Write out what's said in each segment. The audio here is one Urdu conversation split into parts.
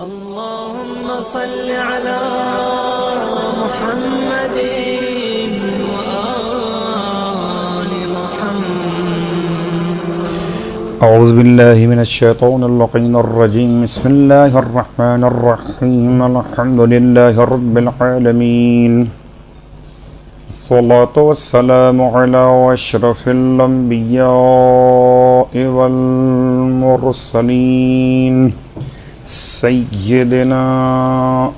اللهم صل على محمد وآل محمد. أعوذ بالله من الشيطان اللعين الرجيم. بسم الله الرحمن الرحيم. الحمد لله رب العالمين. الصلاة والسلام على أشرف الأنبياء والمرسلين سيدنا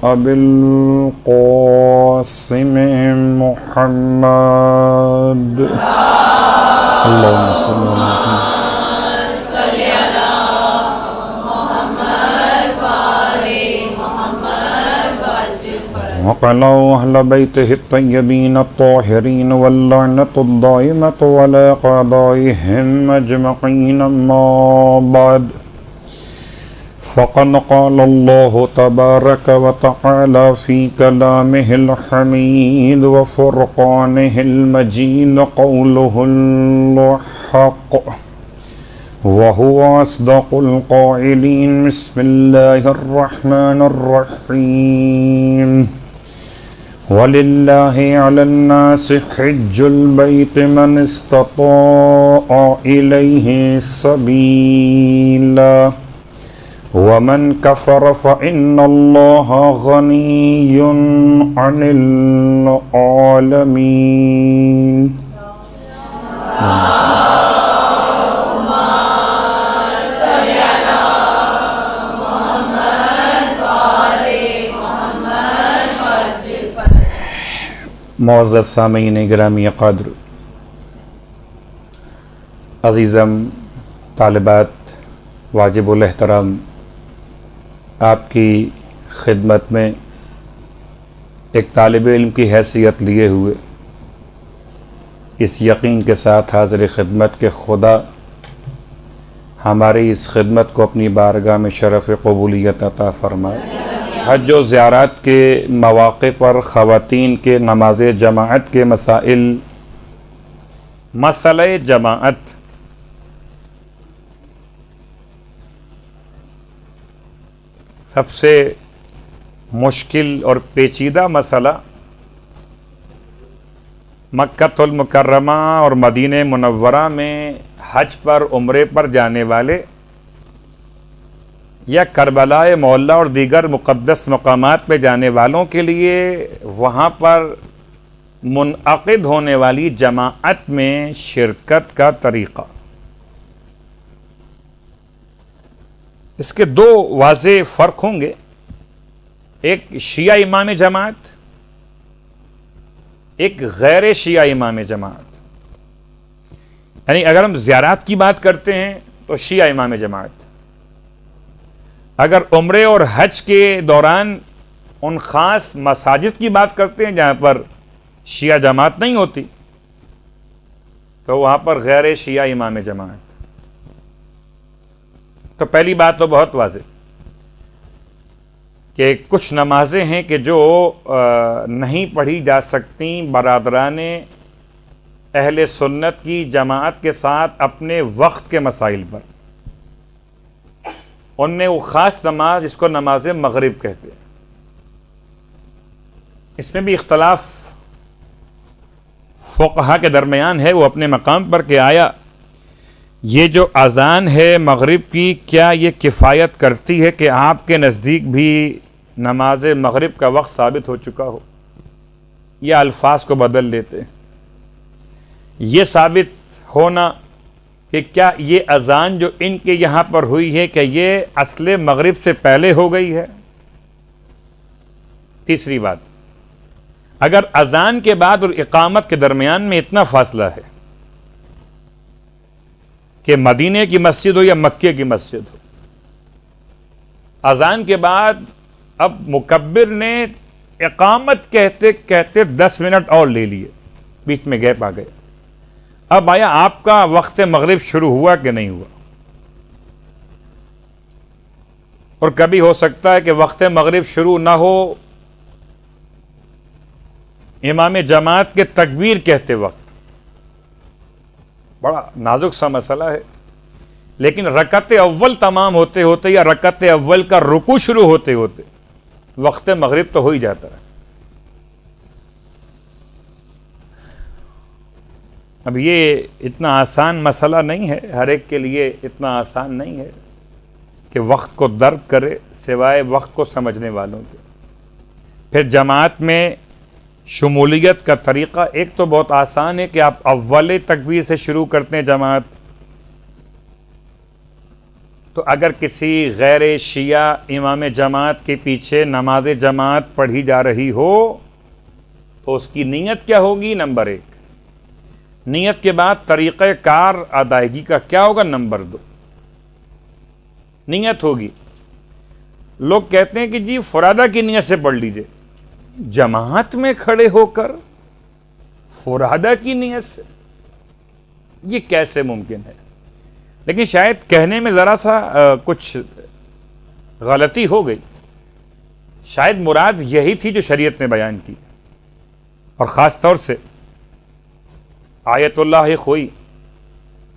أبي القاسم محمد. اللهم صل على محمد. وقلوا أهل بيته الطيبين الطاهرين واللعنة الدائمة على قضائهم أجمعين. أما بعد، فقد قال الله تبارك وتعالى في كلامه الحميد وفرقانه المجيد قوله الحق وهو أصدق القائلين. بسم الله الرحمن الرحيم. وَلِلَّهِ عَلَى النَّاسِ حِجُّ الْبَيْتِ مَنِ اسْتَطَاعَ إِلَيْهِ سَبِيلًا وَمَنْ كَفَرَ فَإِنَّ اللَّهَ غَنِيٌّ عَنِ الْعَالَمِينَ. معزز سامعین گرامی قدر، عزیزم طالبات، واجب الاحترام، آپ کی خدمت میں ایک طالب علم کی حیثیت لیے ہوئے اس یقین کے ساتھ حاضر خدمت کے خدا ہماری اس خدمت کو اپنی بارگاہ میں شرف قبولیت عطا فرمائے. حج و زیارات کے مواقع پر خواتین کے نماز جماعت کے مسائل. مسئلہ جماعت سب سے مشکل اور پیچیدہ مسئلہ مکہ المکرمہ اور مدینہ منورہ میں حج پر عمرے پر جانے والے یا کربلا معلیٰ اور دیگر مقدس مقامات پہ جانے والوں کے لیے وہاں پر منعقد ہونے والی جماعت میں شرکت کا طریقہ. اس کے دو واضح فرق ہوں گے. ایک شیعہ امام جماعت، ایک غیر شیعہ امام جماعت. یعنی اگر ہم زیارات کی بات کرتے ہیں تو شیعہ امام جماعت، اگر عمرے اور حج کے دوران ان خاص مساجد کی بات کرتے ہیں جہاں پر شیعہ جماعت نہیں ہوتی تو وہاں پر غیر شیعہ امام جماعت. تو پہلی بات تو بہت واضح کہ کچھ نمازیں ہیں کہ جو نہیں پڑھی جا سکتی برادران اہل سنت کی جماعت کے ساتھ اپنے وقت کے مسائل پر. ان میں وہ خاص نماز جس کو نماز مغرب کہتے ہیں. اس میں بھی اختلاف فقہا کے درمیان ہے وہ اپنے مقام پر کہ آیا یہ جو اذان ہے مغرب کی کیا یہ کفایت کرتی ہے کہ آپ کے نزدیک بھی نماز مغرب کا وقت ثابت ہو چکا ہو، یا الفاظ کو بدل لیتے ہیں. یہ ثابت ہونا کہ کیا یہ اذان جو ان کے یہاں پر ہوئی ہے کہ یہ اصل مغرب سے پہلے ہو گئی ہے. تیسری بات، اگر اذان کے بعد اور اقامت کے درمیان میں اتنا فاصلہ ہے کہ مدینے کی مسجد ہو یا مکے کی مسجد ہو، اذان کے بعد اب مکبر نے اقامت کہتے کہتے 10 منٹ اور لے لیے، بیچ میں گیپ آ گیا. اب آیا آپ کا وقت مغرب شروع ہوا کہ نہیں ہوا؟ اور کبھی ہو سکتا ہے کہ وقت مغرب شروع نہ ہو امام جماعت کے تکبیر کہتے وقت. بڑا نازک سا مسئلہ ہے. لیکن رکعت اول تمام ہوتے ہوتے یا رکعت اول کا رکوع شروع ہوتے ہوتے وقت مغرب تو ہو ہی جاتا ہے. اب یہ اتنا آسان مسئلہ نہیں ہے، ہر ایک کے لیے اتنا آسان نہیں ہے کہ وقت کو درک کرے سوائے وقت کو سمجھنے والوں کے. پھر جماعت میں شمولیت کا طریقہ ایک تو بہت آسان ہے کہ آپ اول تکبیر سے شروع کرتے ہیں جماعت. تو اگر کسی غیر شیعہ امام جماعت کے پیچھے نماز جماعت پڑھی جا رہی ہو تو اس کی نیت کیا ہوگی؟ نمبر 1. نیت کے بعد طریقہ کار ادائیگی کا کیا ہوگا؟ نمبر 2. نیت ہوگی. لوگ کہتے ہیں کہ جی فرادہ کی نیت سے پڑھ لیجئے. جماعت میں کھڑے ہو کر فرادہ کی نیت سے یہ کیسے ممکن ہے؟ لیکن شاید کہنے میں ذرا سا کچھ غلطی ہو گئی. شاید مراد یہی تھی جو شریعت نے بیان کی، اور خاص طور سے آیت اللہ خوئی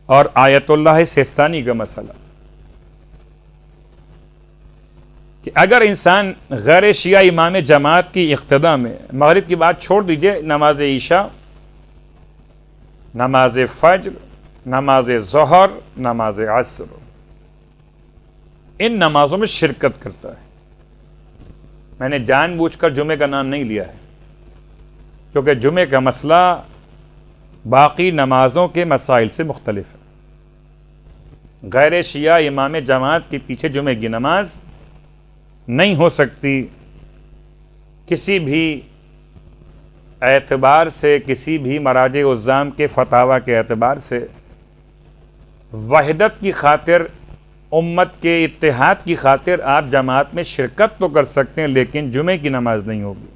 اور آیت اللہ سیستانی کا مسئلہ کہ اگر انسان غیر شیعہ امام جماعت کی اقتداء میں مغرب کی بات چھوڑ دیجئے، نماز عشاء، نماز فجر، نماز ظہر، نماز عصر، ان نمازوں میں شرکت کرتا ہے. میں نے جان بوجھ کر جمعے کا نام نہیں لیا ہے کیونکہ جمعے کا مسئلہ باقی نمازوں کے مسائل سے مختلف ہے. غیر شیعہ امام جماعت کے پیچھے جمعے کی نماز نہیں ہو سکتی کسی بھی اعتبار سے، کسی بھی مراجع عظام کے فتاوی کے اعتبار سے. وحدت کی خاطر، امت کے اتحاد کی خاطر آپ جماعت میں شرکت تو کر سکتے ہیں لیکن جمعے کی نماز نہیں ہوگی.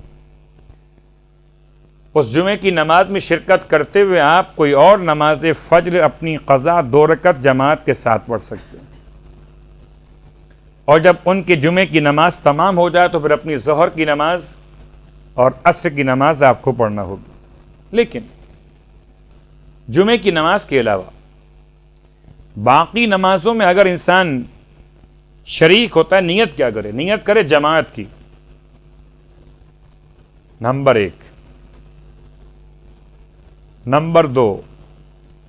اس جمعے کی نماز میں شرکت کرتے ہوئے آپ کوئی اور نماز فجر اپنی قضا 2 رکعت جماعت کے ساتھ پڑھ سکتے ہیں، اور جب ان کے جمعے کی نماز تمام ہو جائے تو پھر اپنی ظہر کی نماز اور عصر کی نماز آپ کو پڑھنا ہوگی. لیکن جمعے کی نماز کے علاوہ باقی نمازوں میں اگر انسان شریک ہوتا ہے، نیت کیا کرے؟ نیت کرے جماعت کی، نمبر 1. نمبر 2،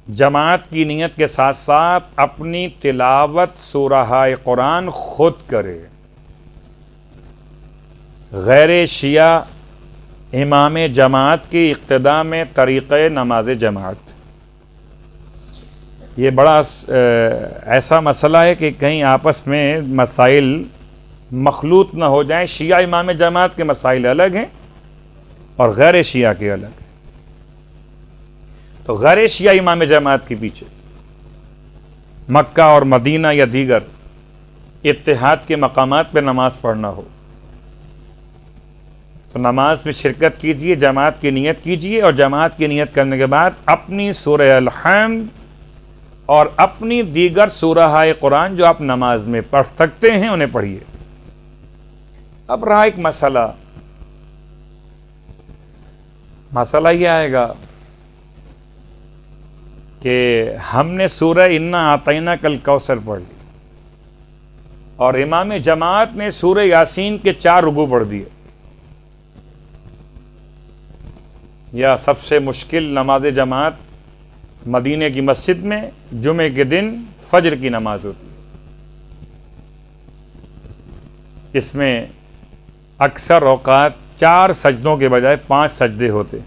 جماعت کی نیت کے ساتھ ساتھ اپنی تلاوت سورہ قرآن خود کرے. غیر شیعہ امام جماعت کی اقتداء میں طریقہ نماز جماعت، یہ بڑا ایسا مسئلہ ہے کہ کہیں آپس میں مسائل مخلوط نہ ہو جائیں. شیعہ امام جماعت کے مسائل الگ ہیں اور غیر شیعہ کے الگ ہیں. تو غیر شیعہ امام جماعت کے پیچھے مکہ اور مدینہ یا دیگر اتحاد کے مقامات پہ نماز پڑھنا ہو تو نماز میں شرکت کیجئے، جماعت کی نیت کیجئے، اور جماعت کی نیت کرنے کے بعد اپنی سورہ الحمد اور اپنی دیگر سورہ قرآن جو آپ نماز میں پڑھ سکتے ہیں انہیں پڑھیے. اب رہا ایک مسئلہ یہ آئے گا کہ ہم نے سورہ انا اعطیناک الکوثر پڑھ لی اور امام جماعت نے سورہ یاسین کے 4 رکوع پڑھ دیے، یا سب سے مشکل نماز جماعت مدینہ کی مسجد میں جمعے کے دن فجر کی نماز ہوتی ہے. اس میں اکثر اوقات 4 سجدوں کے بجائے 5 سجدے ہوتے،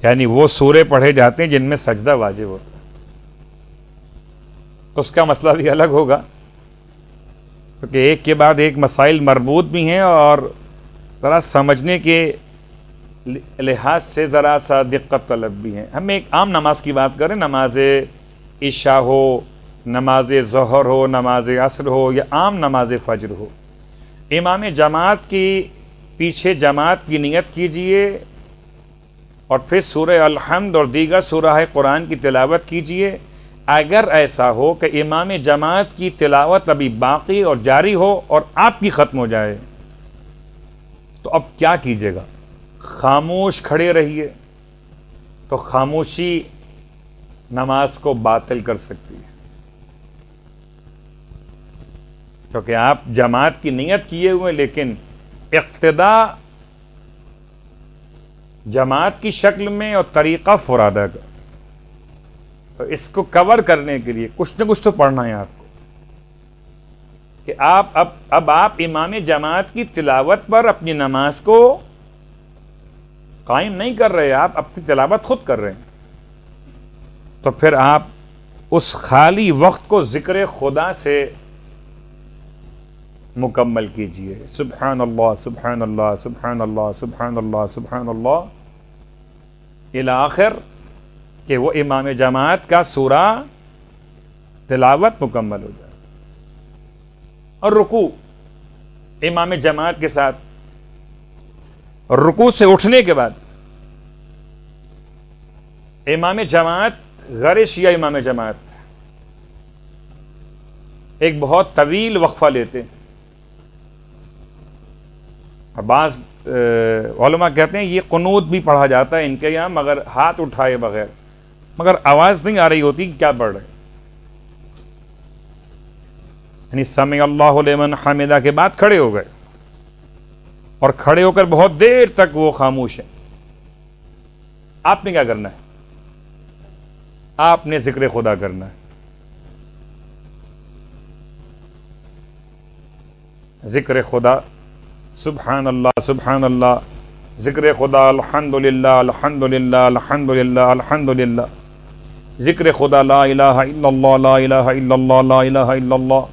یعنی وہ سورے پڑھے جاتے ہیں جن میں سجدہ واجب ہوتا ہے. اس کا مسئلہ بھی الگ ہوگا کیونکہ ایک کے بعد ایک مسائل مربوط بھی ہیں اور ذرا سمجھنے کے لحاظ سے ذرا سا دقت طلب بھی ہیں. ہم ایک عام نماز کی بات کریں، نماز عشاء ہو، نماز ظہر ہو، نماز عصر ہو یا عام نماز فجر ہو. امام جماعت کی پیچھے جماعت کی نیت کیجئے اور پھر سورہ الحمد اور دیگر سورہ قرآن کی تلاوت کیجئے. اگر ایسا ہو کہ امام جماعت کی تلاوت ابھی باقی اور جاری ہو اور آپ کی ختم ہو جائے تو اب کیا کیجیے گا؟ خاموش کھڑے رہیے. تو خاموشی نماز کو باطل کر سکتی ہے، کیونکہ آپ جماعت کی نیت کیے ہوئے لیکن اقتدا جماعت کی شکل میں اور طریقہ فرادہ کا، تو اس کو کور کرنے کے لیے کچھ نہ کچھ تو پڑھنا ہے آپ کو، کہ آپ اب آپ امام جماعت کی تلاوت پر اپنی نماز کو قائم نہیں کر رہے، آپ اپنی تلاوت خود کر رہے ہیں، تو پھر آپ اس خالی وقت کو ذکر خدا سے مکمل کیجئے، سبحان اللہ سبحان اللہ سبحان اللہ سبحان اللہ سبحان اللہ الی آخر، کہ وہ امام جماعت کا سورہ تلاوت مکمل ہو جائے، اور رکوع امام جماعت کے ساتھ، اور رکوع سے اٹھنے کے بعد امام جماعت غیر شیعہ امام جماعت ایک بہت طویل وقفہ لیتے ہیں، بعض علماء کہتے ہیں یہ قنوت بھی پڑھا جاتا ہے ان کے یہاں، مگر ہاتھ اٹھائے بغیر، مگر آواز نہیں آ رہی ہوتی کہ کیا پڑھ رہے، یعنی سمع اللہ لمن حمدہ کے بعد کھڑے ہو گئے، اور کھڑے ہو کر بہت دیر تک وہ خاموش ہیں۔ آپ نے کیا کرنا ہے؟ آپ نے ذکر خدا کرنا ہے، ذکر خدا سبحان اللہ سبحان اللہ، ذکر خدا الحمدللہ الحمدللہ الحمدللہ الحمدللہ، ذکر خدا لا الہ الا اللہ لا الہ الا اللہ لا الہ الا اللہ۔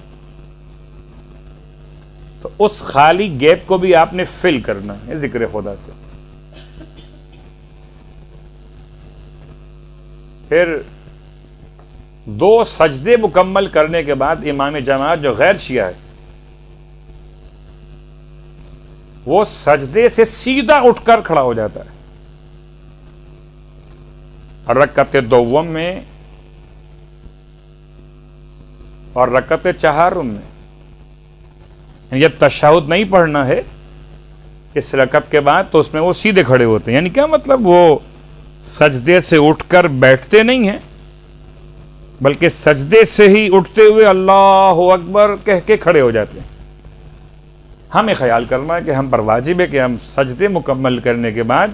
تو اس خالی گیپ کو بھی آپ نے فل کرنا ہے ذکر خدا سے۔ پھر 2 سجدے مکمل کرنے کے بعد امام جماعت جو غیر شیعہ ہے وہ سجدے سے سیدھا اٹھ کر کھڑا ہو جاتا ہے، رکعت دوم میں اور رکعت چہارم میں، جب تشہد نہیں پڑھنا ہے اس رکعت کے بعد تو اس میں وہ سیدھے کھڑے ہوتے ہیں، یعنی کیا مطلب، وہ سجدے سے اٹھ کر بیٹھتے نہیں ہیں بلکہ سجدے سے ہی اٹھتے ہوئے اللہ اکبر کہہ کے کھڑے ہو جاتے ہیں۔ ہمیں خیال کرنا ہے کہ ہم پر واجب ہے کہ ہم سجدے مکمل کرنے کے بعد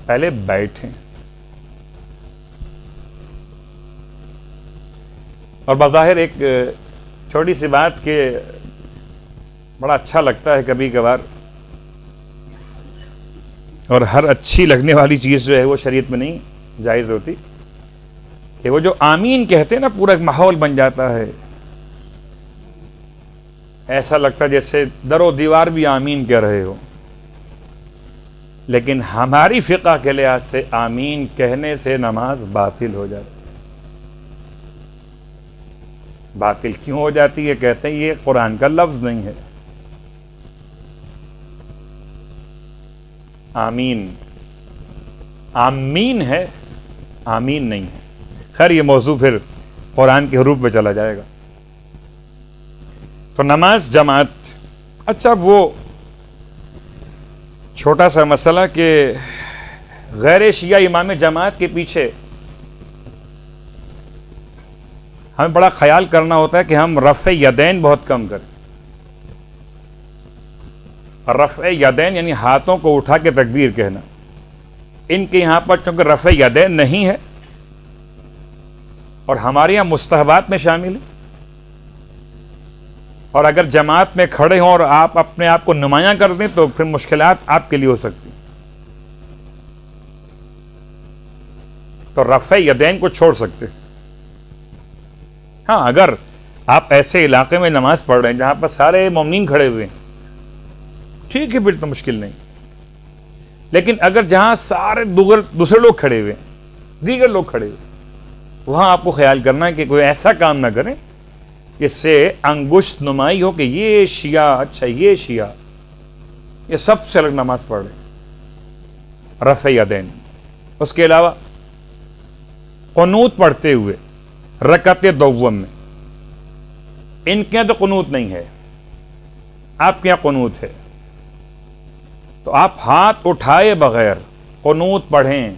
پہلے بیٹھیں، اور بظاہر ایک چھوٹی سی بات کہ بڑا اچھا لگتا ہے کبھی کبھار، اور ہر اچھی لگنے والی چیز جو ہے وہ شریعت میں نہیں جائز ہوتی، کہ وہ جو آمین کہتے ہیں نا پورا ایک ماحول بن جاتا ہے، ایسا لگتا ہے جیسے در و دیوار بھی آمین کہہ رہے ہو، لیکن ہماری فقہ کے لحاظ سے آمین کہنے سے نماز باطل ہو جاتی ہے۔ باطل کیوں ہو جاتی ہے؟ کہتے ہیں یہ قرآن کا لفظ نہیں ہے، آمین آمین ہے، آمین نہیں ہے۔ خیر یہ موضوع پھر قرآن کے حروف پہ چلا جائے گا۔ تو نماز جماعت، اچھا وہ چھوٹا سا مسئلہ کہ غیر شیعہ امام جماعت کے پیچھے ہمیں بڑا خیال کرنا ہوتا ہے کہ ہم رفع یدین بہت کم کریں۔ رفع یدین یعنی ہاتھوں کو اٹھا کے تکبیر کہنا، ان کے یہاں پر چونکہ رفع یدین نہیں ہے اور ہمارے یہاں مستحبات میں شامل ہے، اور اگر جماعت میں کھڑے ہوں اور آپ اپنے آپ کو نمایاں کر دیں تو پھر مشکلات آپ کے لیے ہو سکتی، تو رفع یدین کو چھوڑ سکتے۔ ہاں اگر آپ ایسے علاقے میں نماز پڑھ رہے ہیں جہاں پر سارے مومنین کھڑے ہوئے ہیں ٹھیک ہے، پھر تو مشکل نہیں، لیکن اگر جہاں سارے دوسرے لوگ کھڑے ہوئے ہیں، دیگر لوگ کھڑے ہوئے، وہاں آپ کو خیال کرنا ہے کہ کوئی ایسا کام نہ کریں جس سے انگشت نمائی ہو کہ یہ شیعہ، اچھا یہ شیعہ، یہ سب سے الگ نماز پڑھ رہے۔ رفع یدین، اس کے علاوہ قنوت پڑھتے ہوئے رکعت دوم میں، ان کے یہاں تو قنوت نہیں ہے، آپ کے یہاں قنوت ہے، تو آپ ہاتھ اٹھائے بغیر قنوت پڑھیں،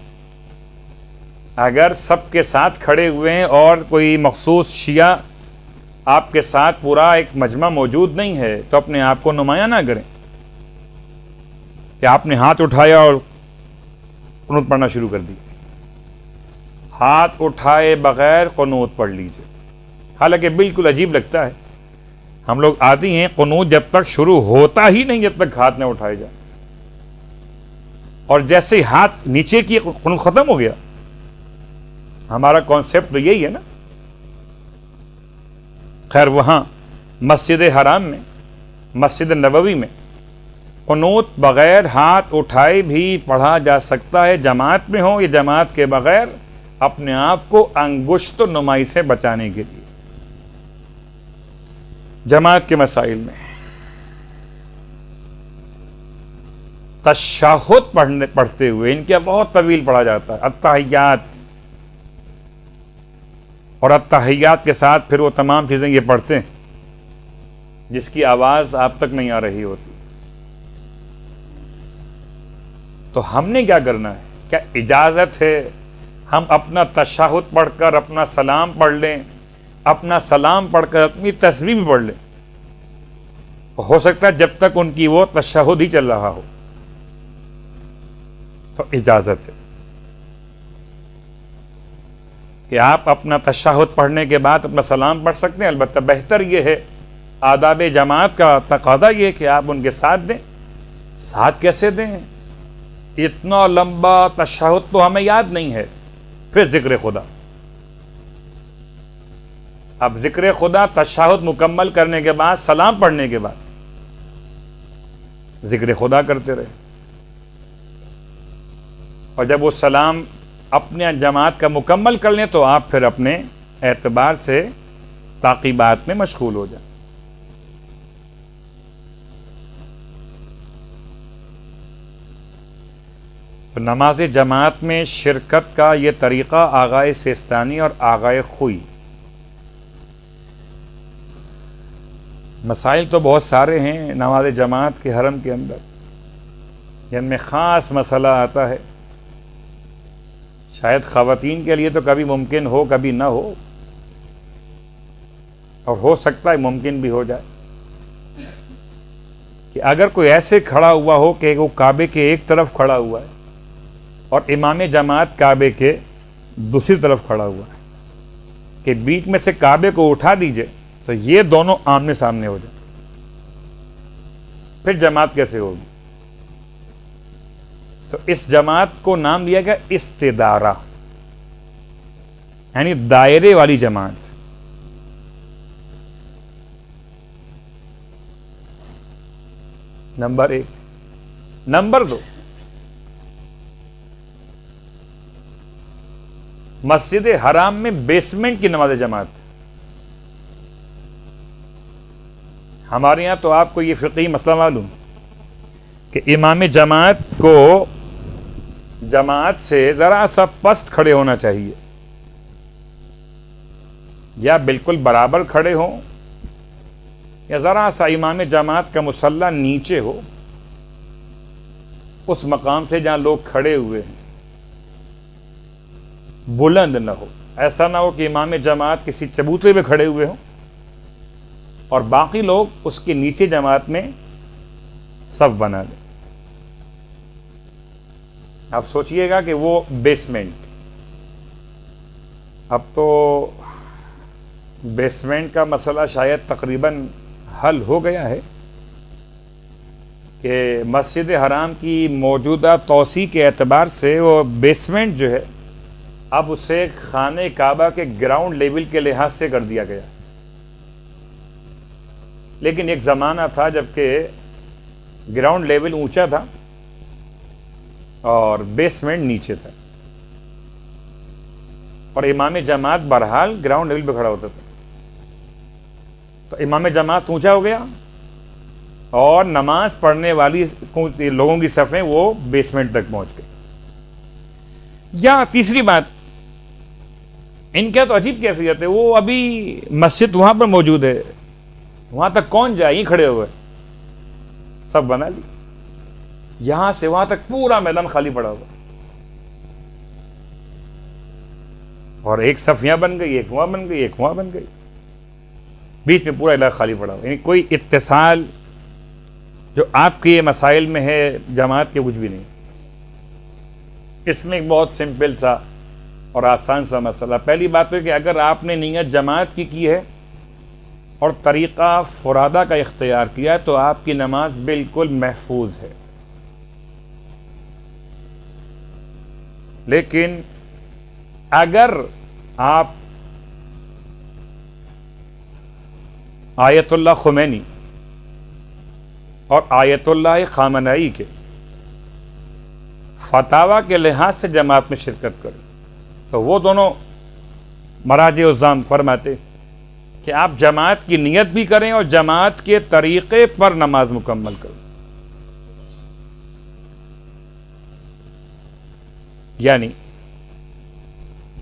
اگر سب کے ساتھ کھڑے ہوئے ہیں اور کوئی مخصوص شیعہ آپ کے ساتھ پورا ایک مجمع موجود نہیں ہے تو اپنے آپ کو نمایاں نہ کریں کہ آپ نے ہاتھ اٹھایا اور قنوت پڑھنا شروع کر دی. ہاتھ اٹھائے بغیر قنوت پڑھ لیجئے. حالانکہ بالکل عجیب لگتا ہے, ہم لوگ آتی ہیں قنوت جب تک شروع ہوتا ہی نہیں جب تک ہاتھ نہ اٹھائے جائے, اور جیسے ہی ہاتھ نیچے کی قنوت ختم ہو گیا. ہمارا کانسیپٹ تو یہی ہے نا. خیر وہاں مسجد حرام میں, مسجد نبوی میں قنوت بغیر ہاتھ اٹھائے بھی پڑھا جا سکتا ہے, جماعت میں ہو یا جماعت کے بغیر, اپنے آپ کو انگشت نمائی سے بچانے کے لیے. جماعت کے مسائل میں تشہد پڑھتے ہوئے ان کے بہت طویل پڑھا جاتا ہے, التحیات, اور التحیات کے ساتھ پھر وہ تمام چیزیں یہ پڑھتے ہیں جس کی آواز آپ تک نہیں آ رہی ہوتی. تو ہم نے کیا کرنا ہے؟ کیا اجازت ہے ہم اپنا تشہد پڑھ کر اپنا سلام پڑھ لیں, اپنا سلام پڑھ کر اپنی تسبیح بھی پڑھ لیں؟ ہو سکتا ہے جب تک ان کی وہ تشہد ہی چل رہا ہو. تو اجازت ہے کہ آپ اپنا تشہد پڑھنے کے بعد اپنا سلام پڑھ سکتے ہیں. البتہ بہتر یہ ہے, آداب جماعت کا تقاضا یہ ہے کہ آپ ان کے ساتھ دیں. ساتھ کیسے دیں؟ اتنا لمبا تشہد تو ہمیں یاد نہیں ہے. پھر ذکر خدا. اب ذکر خدا تشہد مکمل کرنے کے بعد, سلام پڑھنے کے بعد ذکر خدا کرتے رہے, اور جب وہ سلام اپنے جماعت کا مکمل کر لیں تو آپ پھر اپنے اعتبار سے تعقیبات میں مشغول ہو جائیں. تو نماز جماعت میں شرکت کا یہ طریقہ آغائے سیستانی اور آغائے خوئی. مسائل تو بہت سارے ہیں نماز جماعت کے حرم کے اندر, جن میں خاص مسئلہ آتا ہے. شاید خواتین کے لیے تو کبھی ممکن ہو کبھی نہ ہو, اور ہو سکتا ہے ممکن بھی ہو جائے, کہ اگر کوئی ایسے کھڑا ہوا ہو کہ وہ کعبے کے ایک طرف کھڑا ہوا ہے اور امام جماعت کعبے کے دوسری طرف کھڑا ہوا ہے, کہ بیچ میں سے کعبے کو اٹھا دیجئے تو یہ دونوں آمنے سامنے ہو جائیں, پھر جماعت کیسے ہوگی؟ تو اس جماعت کو نام دیا گیا استدارہ, یعنی دائرے والی جماعت. نمبر 1. نمبر 2, مسجد حرام میں بیسمنٹ کی نماز جماعت. ہمارے یہاں تو آپ کو یہ فقہی مسئلہ معلوم کہ امام جماعت کو جماعت سے ذرا سا پست کھڑے ہونا چاہیے, یا بالکل برابر کھڑے ہوں, یا ذرا سا امام جماعت کا مصلی نیچے ہو اس مقام سے جہاں لوگ کھڑے ہوئے ہیں, بلند نہ ہو. ایسا نہ ہو کہ امام جماعت کسی چبوترے پہ کھڑے ہوئے ہوں اور باقی لوگ اس کے نیچے جماعت میں صف بنا لیں. آپ سوچئے گا کہ وہ بیسمنٹ, اب تو بیسمنٹ کا مسئلہ شاید تقریباً حل ہو گیا ہے, کہ مسجد حرام کی موجودہ توسیع کے اعتبار سے وہ بیسمنٹ جو ہے اب اسے خانہ کعبہ کے گراؤنڈ لیول کے لحاظ سے کر دیا گیا. لیکن ایک زمانہ تھا جب کہ گراؤنڈ لیول اونچا تھا اور بیسمنٹ نیچے تھا, اور امام جماعت بہرحال گراؤنڈ لیول پہ کھڑا ہوتا تھا. تو امام جماعت اونچا ہو گیا اور نماز پڑھنے والی لوگوں کی صفیں وہ بیسمنٹ تک پہنچ گئی. یا تیسری بات, ان کا تو عجیب کیفیت ہے, وہ ابھی مسجد وہاں پر موجود ہے, وہاں تک کون جائے, یہ کھڑے ہوئے سب بنا لی, یہاں سے وہاں تک پورا میدان خالی پڑا ہوا. اور ایک صف یہاں بن گئی، ایک وہاں بن گئی، ایک وہاں بن گئی، بیچ میں پورا علاقہ خالی پڑا ہوا، یعنی کوئی اتصال جو آپ کے مسائل میں ہے جماعت کے کچھ بھی نہیں۔ اس میں ایک بہت سمپل سا اور آسان سا مسئلہ، پہلی بات ہے کہ اگر آپ نے نیت جماعت کی ہے اور طریقہ فرادہ کا اختیار کیا ہے تو آپ کی نماز بالکل محفوظ ہے۔ لیکن اگر آپ آیت اللہ خمینی اور آیت اللہ خامنائی کے فتاوی کے لحاظ سے جماعت میں شرکت کریں تو وہ دونوں مراجع الزام فرماتے کہ آپ جماعت کی نیت بھی کریں اور جماعت کے طریقے پر نماز مکمل کریں۔ یعنی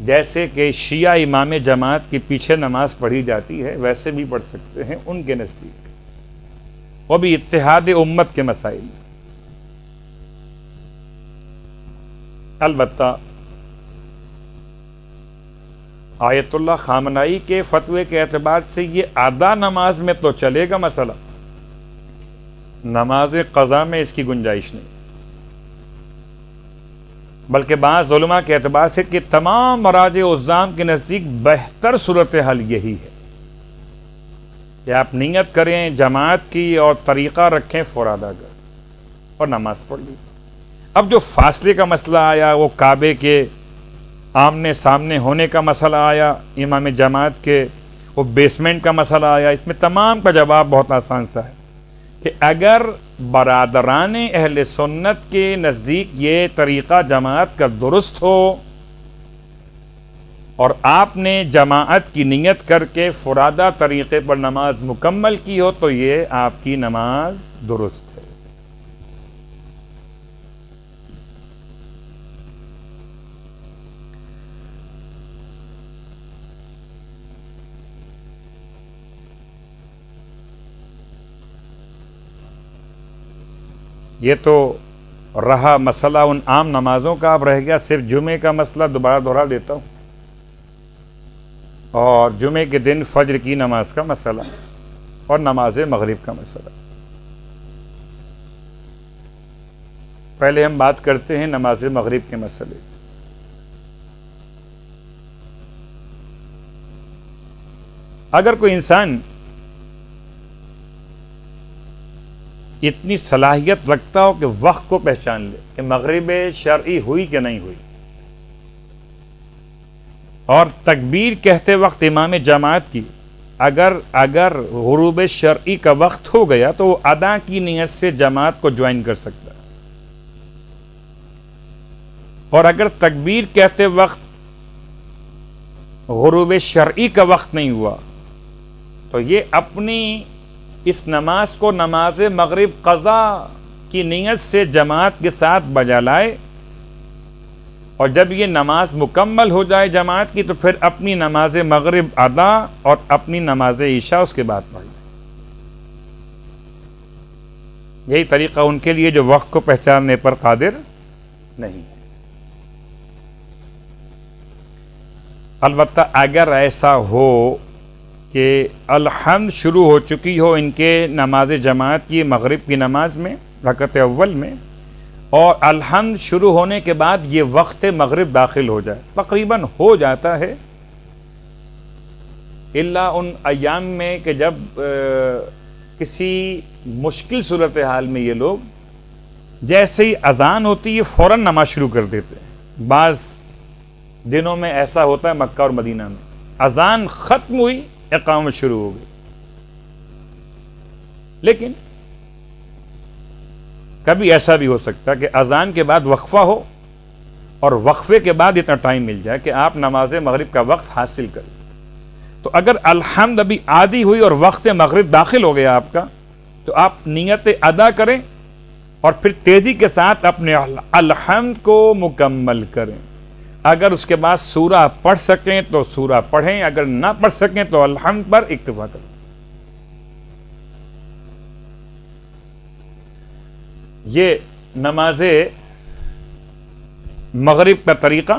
جیسے کہ شیعہ امام جماعت کے پیچھے نماز پڑھی جاتی ہے ویسے بھی پڑھ سکتے ہیں ان کے نزدیک، وہ بھی اتحاد امت کے مسائل میں۔ البتہ آیت اللہ خامنائی کے فتوے کے اعتبار سے یہ ادا نماز میں تو چلے گا مسئلہ، نماز قضا میں اس کی گنجائش نہیں، بلکہ بعض علماء کے اعتبار سے کہ تمام مراجع الزام کے نزدیک بہتر صورتحال یہی ہے کہ آپ نیت کریں جماعت کی اور طریقہ رکھیں فرادہ کا اور نماز پڑھ لی۔ اب جو فاصلے کا مسئلہ آیا، وہ کعبے کے آمنے سامنے ہونے کا مسئلہ آیا، امام جماعت کے وہ بیسمنٹ کا مسئلہ آیا، اس میں تمام کا جواب بہت آسان سا ہے کہ اگر برادران اہل سنت کے نزدیک یہ طریقہ جماعت کا درست ہو اور آپ نے جماعت کی نیت کر کے فرادہ طریقے پر نماز مکمل کی ہو تو یہ آپ کی نماز درست ہے۔ یہ تو رہا مسئلہ ان عام نمازوں کا، اب رہ گیا صرف جمعے کا مسئلہ، دوبارہ دوہرا دیتا ہوں، اور جمعے کے دن فجر کی نماز کا مسئلہ اور نماز مغرب کا مسئلہ۔ پہلے ہم بات کرتے ہیں نماز مغرب کے مسئلے۔ اگر کوئی انسان اتنی صلاحیت رکھتا ہو کہ وقت کو پہچان لے کہ مغرب شرعی ہوئی کہ نہیں ہوئی، اور تکبیر کہتے وقت امام جماعت کی اگر غروب شرعی کا وقت ہو گیا تو وہ ادا کی نیت سے جماعت کو جوائن کر سکتا ہے، اور اگر تکبیر کہتے وقت غروب شرعی کا وقت نہیں ہوا تو یہ اپنی اس نماز کو نماز مغرب قضا کی نیت سے جماعت کے ساتھ بجا لائے، اور جب یہ نماز مکمل ہو جائے جماعت کی تو پھر اپنی نماز مغرب ادا اور اپنی نماز عشاء اس کے بعد پڑھ لیں۔ یہی طریقہ ان کے لیے جو وقت کو پہچاننے پر قادر نہیں ہے۔ البتہ اگر ایسا ہو کہ الحمد شروع ہو چکی ہو ان کے نماز جماعت کی مغرب کی نماز میں رکعت اول میں، اور الحمد شروع ہونے کے بعد یہ وقت مغرب داخل ہو جائے، تقریباً ہو جاتا ہے الا ان ایام میں کہ جب کسی مشکل صورتحال میں یہ لوگ جیسے ہی اذان ہوتی ہے فوراً نماز شروع کر دیتے ہیں۔ بعض دنوں میں ایسا ہوتا ہے مکہ اور مدینہ میں، اذان ختم ہوئی اقامت شروع ہو گئی، لیکن کبھی ایسا بھی ہو سکتا ہے کہ اذان کے بعد وقفہ ہو اور وقفے کے بعد اتنا ٹائم مل جائے کہ آپ نماز مغرب کا وقت حاصل کریں۔ تو اگر الحمد ابھی آدھی ہوئی اور وقت مغرب داخل ہو گیا آپ کا تو آپ نیت ادا کریں اور پھر تیزی کے ساتھ اپنے الحمد کو مکمل کریں۔ اگر اس کے بعد سورہ پڑھ سکیں تو سورہ پڑھیں، اگر نہ پڑھ سکیں تو الحمد پر اکتفا کریں۔ یہ نماز مغرب کا طریقہ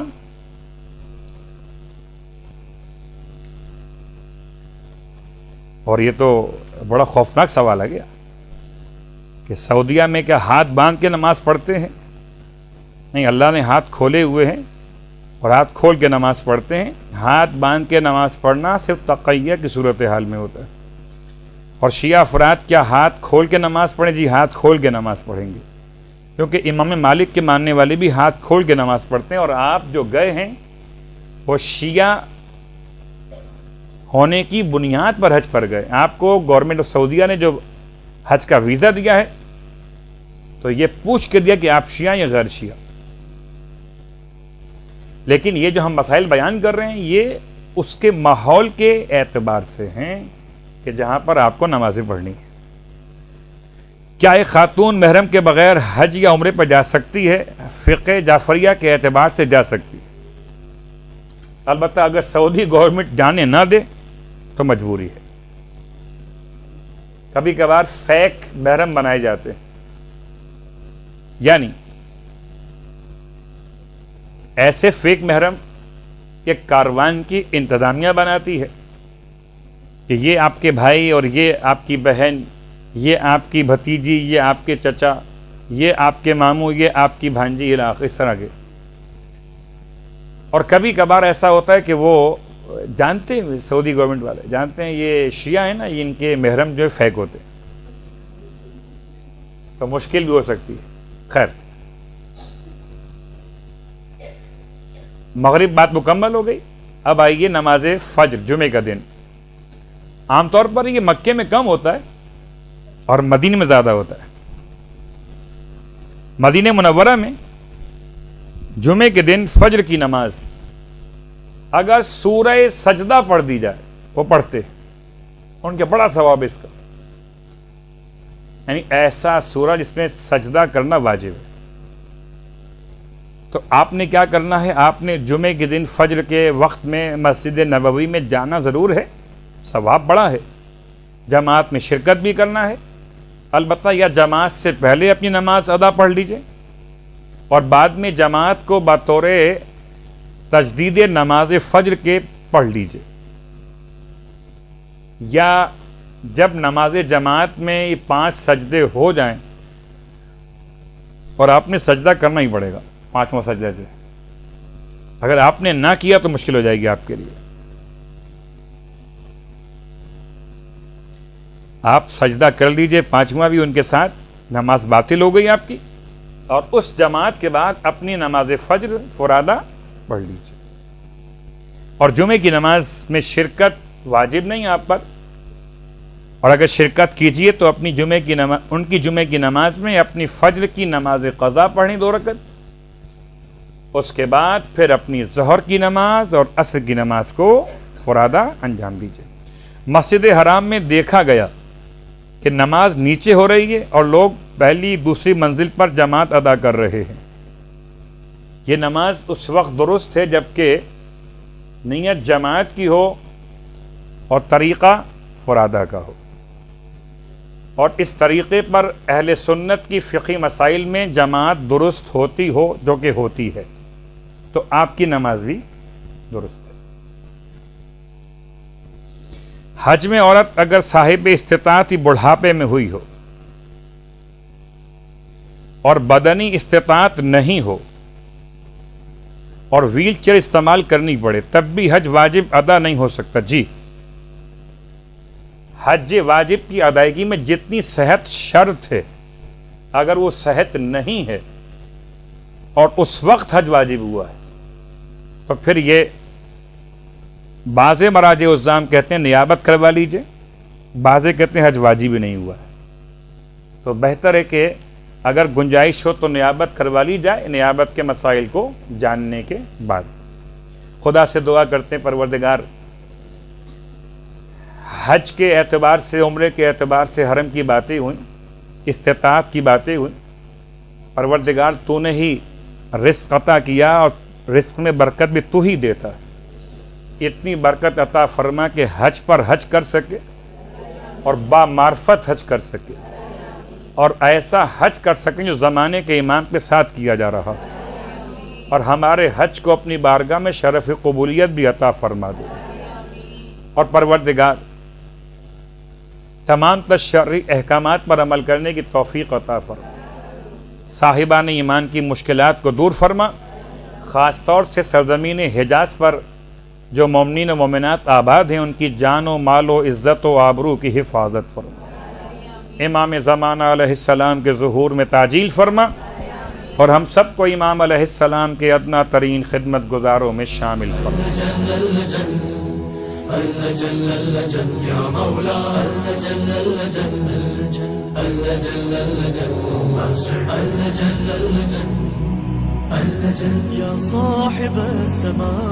اور یہ تو بڑا خوفناک سوال ہے گیا کہ سعودیہ میں کیا ہاتھ باندھ کے نماز پڑھتے ہیں؟ نہیں، اللہ نے ہاتھ کھولے ہوئے ہیں اور ہاتھ کھول کے نماز پڑھتے ہیں. ہاتھ باندھ کے نماز پڑھنا صرف تقیہ کی صورتحال میں ہوتا ہے. اور شیعہ افراد کیا ہاتھ کھول کے نماز پڑھیں؟ جی ہاتھ کھول کے نماز پڑھیں گے، کیونکہ امام مالک کے ماننے والے بھی ہاتھ کھول کے نماز پڑھتے ہیں. اور آپ جو گئے ہیں وہ شیعہ ہونے کی بنیاد پر حج پر گئے. آپ کو گورنمنٹ آف سعودیہ نے جو حج کا ویزا دیا ہے تو یہ پوچھ کے دیا کہ آپ شیعہ یا غیر شیعہ. لیکن یہ جو ہم مسائل بیان کر رہے ہیں یہ اس کے ماحول کے اعتبار سے ہیں کہ جہاں پر آپ کو نمازیں پڑھنی ہے. کیا ایک خاتون محرم کے بغیر حج یا عمرے پر جا سکتی ہے؟ فقہ جعفریہ کے اعتبار سے جا سکتی ہے، البتہ اگر سعودی گورنمنٹ جانے نہ دے تو مجبوری ہے. کبھی کبھار فیک محرم بنائے جاتے ہیں، یعنی ایسے فیک محرم کہ کاروان کی انتظامیہ بناتی ہے کہ یہ آپ کے بھائی اور یہ آپ کی بہن، یہ آپ کی بھتیجی، یہ آپ کے چچا، یہ آپ کے ماموں، یہ آپ کی بھانجی، اس طرح کے. اور کبھی کبھار ایسا ہوتا ہے کہ وہ جانتے ہیں، سعودی گورنمنٹ والے جانتے ہیں یہ شیعہ ہیں نا، یہ ان کے محرم جو ہے فیک ہوتے ہیں، تو مشکل بھی ہو سکتی ہے. خیر، مغرب بات مکمل ہو گئی. اب آئیے نماز فجر جمعے کا دن. عام طور پر یہ مکے میں کم ہوتا ہے اور مدینے میں زیادہ ہوتا ہے. مدینہ منورہ میں جمعے کے دن فجر کی نماز اگر سورہ سجدہ پڑھ دی جائے، وہ پڑھتے ان کے بڑا ثواب اس کا، یعنی ایسا سورہ جس میں سجدہ کرنا واجب ہے. تو آپ نے کیا کرنا ہے؟ آپ نے جمعے کے دن فجر کے وقت میں مسجد نبوی میں جانا ضرور ہے، ثواب بڑا ہے. جماعت میں شرکت بھی کرنا ہے، البتہ یا جماعت سے پہلے اپنی نماز ادا پڑھ لیجئے اور بعد میں جماعت کو بطور تجدید نماز فجر کے پڑھ لیجئے. یا جب نماز جماعت میں 5 سجدے ہو جائیں اور آپ نے سجدہ کرنا ہی پڑے گا، 5واں سجدہ جو اگر آپ نے نہ کیا تو مشکل ہو جائے گی آپ کے لیے. آپ سجدہ کر لیجئے 5واں بھی ان کے ساتھ، نماز باطل ہو گئی آپ کی، اور اس جماعت کے بعد اپنی نماز فجر فرادہ پڑھ لیجئے. اور جمعے کی نماز میں شرکت واجب نہیں آپ پر، اور اگر شرکت کیجئے تو اپنی جمعے کی نماز، ان کی جمعے کی نماز میں اپنی فجر کی نماز قضا پڑھیں 2 رکعت، اس کے بعد پھر اپنی ظہر کی نماز اور عصر کی نماز کو فرادہ انجام دیجئے. مسجد حرام میں دیکھا گیا کہ نماز نیچے ہو رہی ہے اور لوگ پہلی دوسری منزل پر جماعت ادا کر رہے ہیں. یہ نماز اس وقت درست ہے جبکہ نیت جماعت کی ہو اور طریقہ فرادہ کا ہو. اور اس طریقے پر اہل سنت کی فقہی مسائل میں جماعت درست ہوتی ہو، جو کہ ہوتی ہے، تو آپ کی نماز بھی درست ہے. حج میں عورت اگر صاحب استطاعت بڑھاپے میں ہوئی ہو اور بدنی استطاعت نہیں ہو اور ویل چیئر استعمال کرنی پڑے تب بھی حج واجب ادا نہیں ہو سکتا. جی، حج واجب کی ادائیگی میں جتنی صحت شرط ہے، اگر وہ صحت نہیں ہے اور اس وقت حج واجب ہوا ہے تو پھر یہ بعض مراجع الزام کہتے ہیں نیابت کروا لیجئے، بعض کہتے ہیں حج واجب ہی نہیں ہوا ہے. تو بہتر ہے کہ اگر گنجائش ہو تو نیابت کروا لی جائے، نیابت کے مسائل کو جاننے کے بعد. خدا سے دعا کرتے ہیں پروردگار حج کے اعتبار سے، عمرے کے اعتبار سے حرم کی باتیں ہوئیں، استطاعت کی باتیں ہوئیں، پروردگار تو نے ہی رزق عطا کیا اور رزق میں برکت بھی تو ہی دیتا ہے. اتنی برکت عطا فرما کہ حج پر حج کر سکے اور با معرفت حج کر سکے اور ایسا حج کر سکیں جو زمانے کے امام کے ساتھ کیا جا رہا، اور ہمارے حج کو اپنی بارگاہ میں شرف قبولیت بھی عطا فرما دے. اور پروردگار تمام تر شرعی احکامات پر عمل کرنے کی توفیق عطا فرما، صاحبان ایمان کی مشکلات کو دور فرما، خاص طور سے سرزمین حجاز پر جو مومنین و مومنات آباد ہیں ان کی جان و مال و عزت و آبرو کی حفاظت فرما، امام زمانہ علیہ السلام کے ظہور میں تعجیل فرما، اور ہم سب کو امام علیہ السلام کے ادنا ترین خدمت گزاروں میں شامل فرما۔ يا صاحب السماء